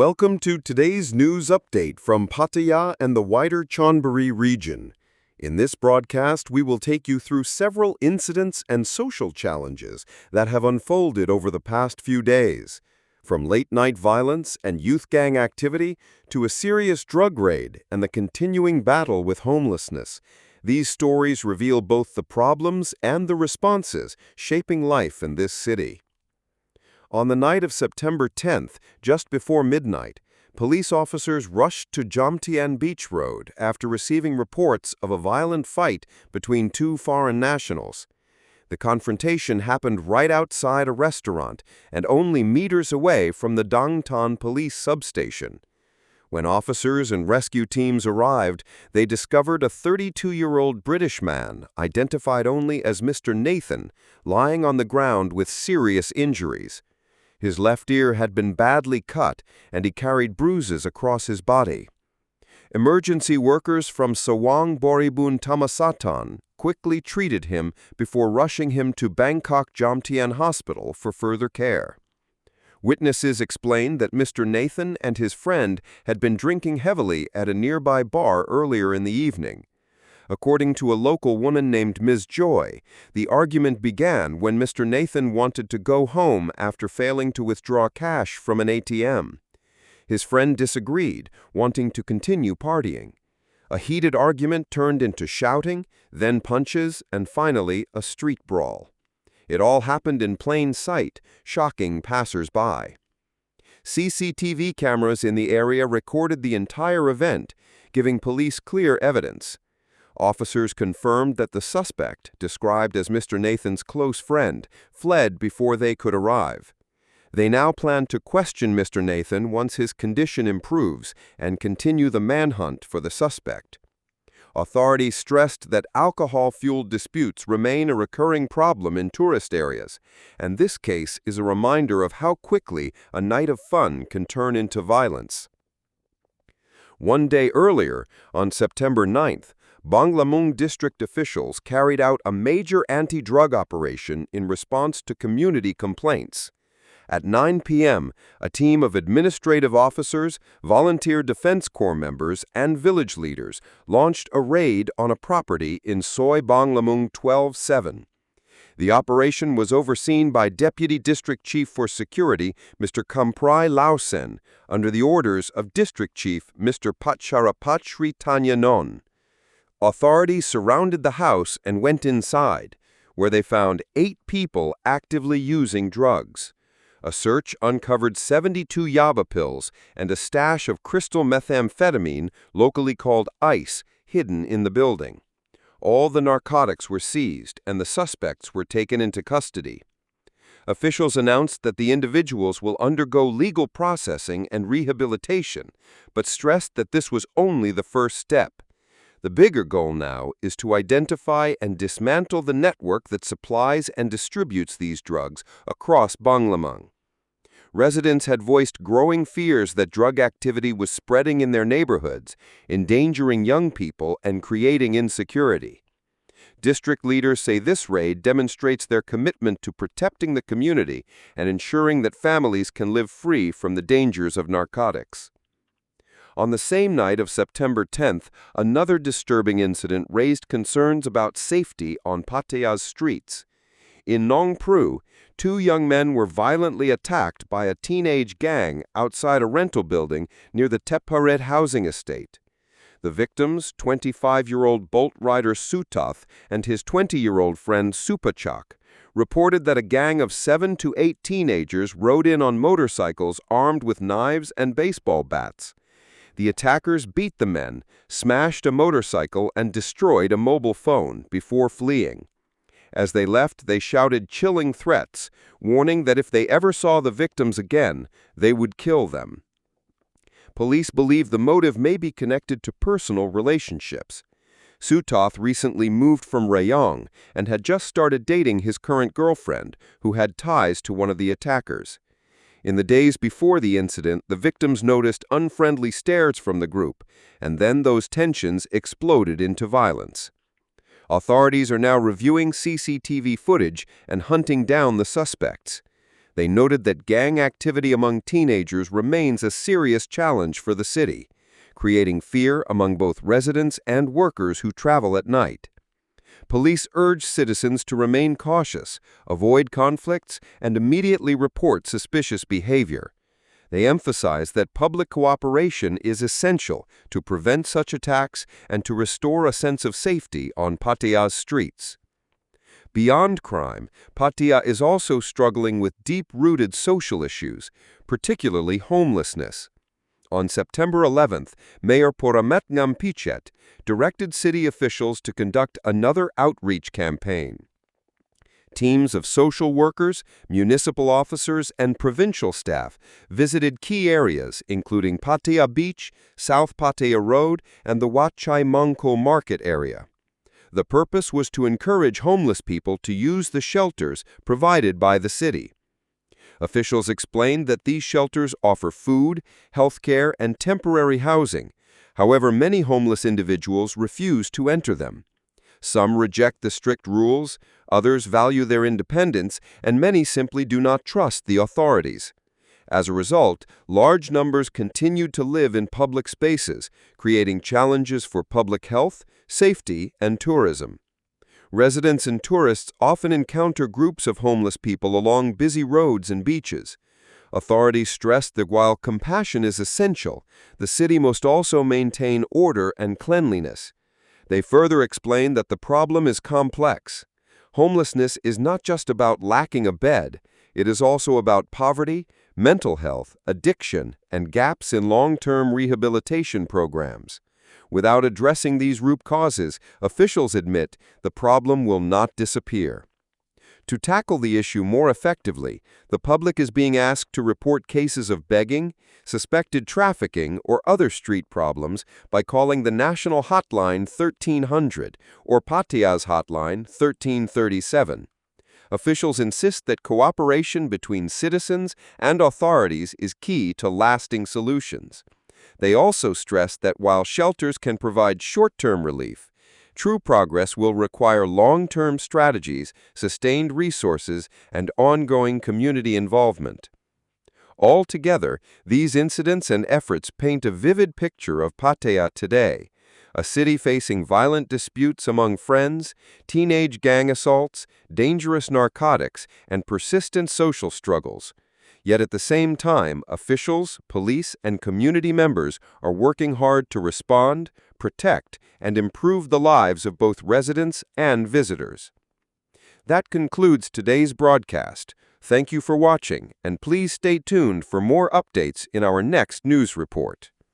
Welcome to today's news update from Pattaya and the wider Chonburi region. In this broadcast, we will take you through several incidents and social challenges that have unfolded over the past few days. From late-night violence and youth gang activity to a serious drug raid and the continuing battle with homelessness, these stories reveal both the problems and the responses shaping life in this city. On the night of September 10th, just before midnight, police officers rushed to Jomtien Beach Road after receiving reports of a violent fight between two foreign nationals. The confrontation happened right outside a restaurant and only meters away from the Jomtien police substation. When officers and rescue teams arrived, they discovered a 32-year-old British man, identified only as Mr. Nathan, lying on the ground with serious injuries. His left ear had been badly cut, and he carried bruises across his body. Emergency workers from Sawang Boribun Tamasatan quickly treated him before rushing him to Bangkok Jomtien Hospital for further care. Witnesses explained that Mr. Nathan and his friend had been drinking heavily at a nearby bar earlier in the evening. According to a local woman named Ms. Joy, the argument began when Mr. Nathan wanted to go home after failing to withdraw cash from an ATM. His friend disagreed, wanting to continue partying. A heated argument turned into shouting, then punches, and finally a street brawl. It all happened in plain sight, shocking passers-by. CCTV cameras in the area recorded the entire event, giving police clear evidence. Officers confirmed that the suspect, described as Mr. Nathan's close friend, fled before they could arrive. They now plan to question Mr. Nathan once his condition improves and continue the manhunt for the suspect. Authorities stressed that alcohol-fueled disputes remain a recurring problem in tourist areas, and this case is a reminder of how quickly a night of fun can turn into violence. One day earlier, on September 9th, Banglamung district officials carried out a major anti-drug operation in response to community complaints. At 9 p.m., a team of administrative officers, volunteer defense corps members, and village leaders launched a raid on a property in Soy Banglamung 12-7. The operation was overseen by Deputy District Chief for Security, Mr. Kamprai Lausen, under the orders of District Chief Mr. Patcharapatri Tanyanon. Authorities surrounded the house and went inside, where they found 8 people actively using drugs. A search uncovered 72 yaba pills and a stash of crystal methamphetamine, locally called ice, hidden in the building. All the narcotics were seized and the suspects were taken into custody. Officials announced that the individuals will undergo legal processing and rehabilitation, but stressed that this was only the first step. The bigger goal now is to identify and dismantle the network that supplies and distributes these drugs across Banglamung. Residents had voiced growing fears that drug activity was spreading in their neighborhoods, endangering young people and creating insecurity. District leaders say this raid demonstrates their commitment to protecting the community and ensuring that families can live free from the dangers of narcotics. On the same night of September 10th, another disturbing incident raised concerns about safety on Pattaya's streets. In Nong Pru, 2 young men were violently attacked by a teenage gang outside a rental building near the Teparet housing estate. The victims, 25-year-old Bolt rider Sutath and his 20-year-old friend Supachak, reported that a gang of 7 to 8 teenagers rode in on motorcycles armed with knives and baseball bats. The attackers beat the men, smashed a motorcycle, and destroyed a mobile phone before fleeing. As they left, they shouted chilling threats, warning that if they ever saw the victims again, they would kill them. Police believe the motive may be connected to personal relationships. Sutath recently moved from Rayong and had just started dating his current girlfriend, who had ties to one of the attackers. In the days before the incident, the victims noticed unfriendly stares from the group, and then those tensions exploded into violence. Authorities are now reviewing CCTV footage and hunting down the suspects. They noted that gang activity among teenagers remains a serious challenge for the city, creating fear among both residents and workers who travel at night. Police urged citizens to remain cautious, avoid conflicts, and immediately report suspicious behavior. They emphasized that public cooperation is essential to prevent such attacks and to restore a sense of safety on Pattaya's streets. Beyond crime, Pattaya is also struggling with deep-rooted social issues, particularly homelessness. On September 11th, Mayor Banglamung directed city officials to conduct another outreach campaign. Teams of social workers, municipal officers, and provincial staff visited key areas including Pattaya Beach, South Pattaya Road, and the Wat Chai Mongko Market area. The purpose was to encourage homeless people to use the shelters provided by the city. Officials explained that these shelters offer food, health care, and temporary housing. However, many homeless individuals refuse to enter them. Some reject the strict rules, others value their independence, and many simply do not trust the authorities. As a result, large numbers continued to live in public spaces, creating challenges for public health, safety, and tourism. Residents and tourists often encounter groups of homeless people along busy roads and beaches. Authorities stressed that while compassion is essential, the city must also maintain order and cleanliness. They further explained that the problem is complex. Homelessness is not just about lacking a bed, it is also about poverty, mental health, addiction, and gaps in long-term rehabilitation programs. Without addressing these root causes, officials admit the problem will not disappear. To tackle the issue more effectively, the public is being asked to report cases of begging, suspected trafficking, or other street problems by calling the national hotline 1300 or Pattaya's hotline 1337. Officials insist that cooperation between citizens and authorities is key to lasting solutions. They also stress that while shelters can provide short-term relief, true progress will require long-term strategies, sustained resources, and ongoing community involvement. Altogether, these incidents and efforts paint a vivid picture of Pattaya today, a city facing violent disputes among friends, teenage gang assaults, dangerous narcotics, and persistent social struggles. Yet at the same time, officials, police, and community members are working hard to respond, protect, and improve the lives of both residents and visitors. That concludes today's broadcast. Thank you for watching, and please stay tuned for more updates in our next news report.